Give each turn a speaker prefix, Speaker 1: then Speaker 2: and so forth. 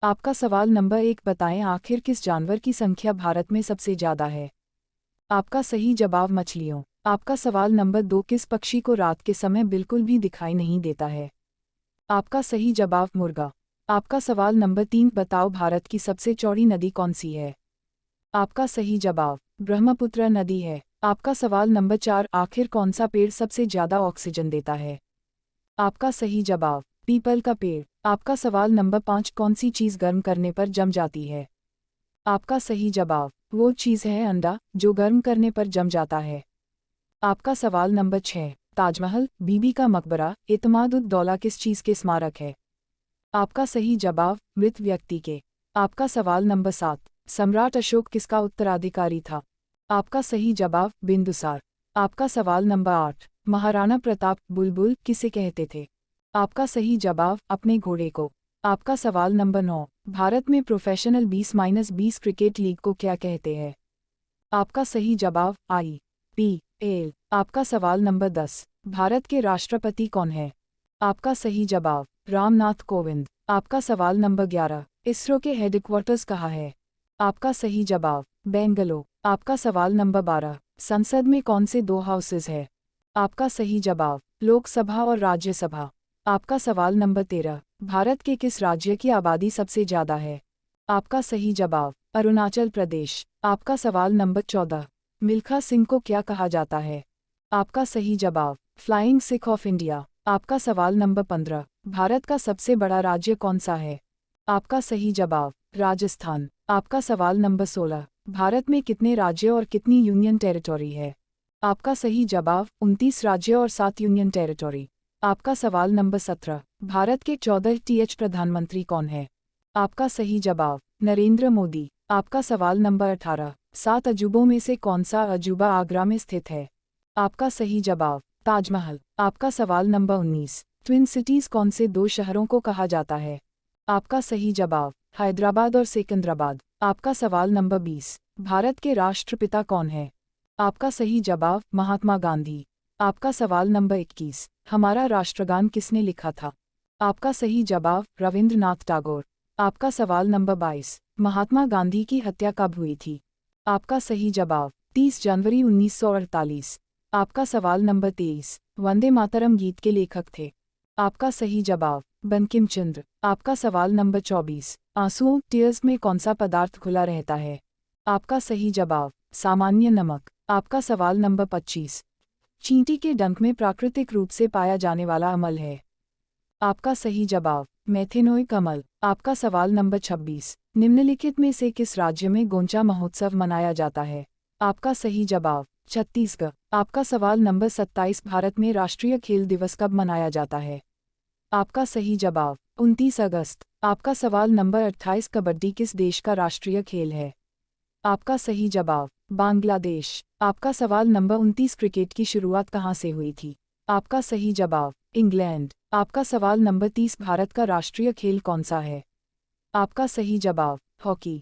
Speaker 1: आपका सवाल नंबर 1 बताएं आखिर किस जानवर की संख्या भारत में सबसे ज़्यादा है। आपका सही जवाब मछलियों। आपका सवाल नंबर 2 किस पक्षी को रात के समय बिल्कुल भी दिखाई नहीं देता है। आपका सही जवाब मुर्गा। आपका सवाल नंबर 3 बताओ भारत की सबसे चौड़ी नदी कौन सी है। आपका सही जवाब ब्रह्मपुत्र नदी है। आपका सवाल नंबर 4 आखिर कौन सा पेड़ सबसे ज़्यादा ऑक्सीजन देता है। आपका सही जवाब पीपल का पेड़। आपका सवाल नंबर 5 कौन सी चीज़ गर्म करने पर जम जाती है। आपका सही जवाब वो चीज़ है अंडा जो गर्म करने पर जम जाता है। आपका सवाल नंबर 6 ताजमहल, बीबी का मकबरा, इत्माद-उद-दौला किस चीज़ के स्मारक है। आपका सही जवाब मृत व्यक्ति के। आपका सवाल नंबर 7 सम्राट अशोक किसका उत्तराधिकारी था। आपका सही जवाब बिंदुसार। आपका सवाल नंबर 8 महाराणा प्रताप बुलबुल किसे कहते थे। आपका सही जवाब अपने घोड़े को। आपका सवाल नंबर 9 भारत में प्रोफेशनल 20-20 क्रिकेट लीग को क्या कहते हैं। आपका सही जवाब IPL। आपका सवाल नंबर 10 भारत के राष्ट्रपति कौन है। आपका सही जवाब रामनाथ कोविंद। आपका सवाल नंबर 11 इसरो के हेडक्वार्टर्स कहाँ है। आपका सही जवाब बेंगलुरु। आपका सवाल नंबर 12 संसद में कौन से 2 हाउसेज है। आपका सही जवाब लोकसभा और राज्यसभा। आपका सवाल नंबर 13 भारत के किस राज्य की आबादी सबसे ज़्यादा है। आपका सही जवाब अरुणाचल प्रदेश। आपका सवाल नंबर 14 मिल्खा सिंह को क्या कहा जाता है। आपका सही जवाब फ्लाइंग सिख ऑफ इंडिया। आपका सवाल नंबर 15 भारत का सबसे बड़ा राज्य कौन सा है। आपका सही जवाब राजस्थान। आपका सवाल नंबर 16 भारत में कितने राज्य और कितनी यूनियन टेरिटरी है। आपका सही जवाब 29 राज्य और 7 यूनियन टेरिटरी। आपका सवाल नंबर 17 भारत के 14th प्रधानमंत्री कौन है। आपका सही जवाब नरेंद्र मोदी। आपका सवाल नंबर 18 7 अजूबों में से कौन सा अजूबा आगरा में स्थित है। आपका सही जवाब ताजमहल। आपका सवाल नंबर 19 ट्विन सिटीज़ कौन से 2 शहरों को कहा जाता है। आपका सही जवाब हैदराबाद और सिकंदराबाद। आपका सवाल नंबर 20 भारत के राष्ट्रपिता कौन है। आपका सही जवाब महात्मा गांधी। आपका सवाल नंबर 21 हमारा राष्ट्रगान किसने लिखा था। आपका सही जवाब रविंद्रनाथ टैगोर। आपका सवाल नंबर 22 महात्मा गांधी की हत्या कब हुई थी। आपका सही जवाब 30 जनवरी 1948। आपका सवाल नंबर 23 वंदे मातरम गीत के लेखक थे। आपका सही जवाब बंकिम चंद्र। आपका सवाल नंबर 24 आंसुओं टीयर्स में कौन सा पदार्थ खुला रहता है। आपका सही जवाब सामान्य नमक। आपका सवाल नंबर 25 चींटी के डंक में प्राकृतिक रूप से पाया जाने वाला अम्ल है। आपका सही जवाब मेथेनोइक अम्ल। आपका सवाल नंबर 26 निम्नलिखित में से किस राज्य में गोंचा महोत्सव मनाया जाता है। आपका सही जवाब छत्तीसगढ़। आपका सवाल नंबर 27 भारत में राष्ट्रीय खेल दिवस कब मनाया जाता है। आपका सही जवाब 29 अगस्त। आपका सवाल नंबर 28 कबड्डी किस देश का राष्ट्रीय खेल है। आपका सही जवाब बांग्लादेश। आपका सवाल नंबर 29 क्रिकेट की शुरुआत कहाँ से हुई थी। आपका सही जवाब इंग्लैंड। आपका सवाल नंबर 30 भारत का राष्ट्रीय खेल कौन सा है। आपका सही जवाब हॉकी।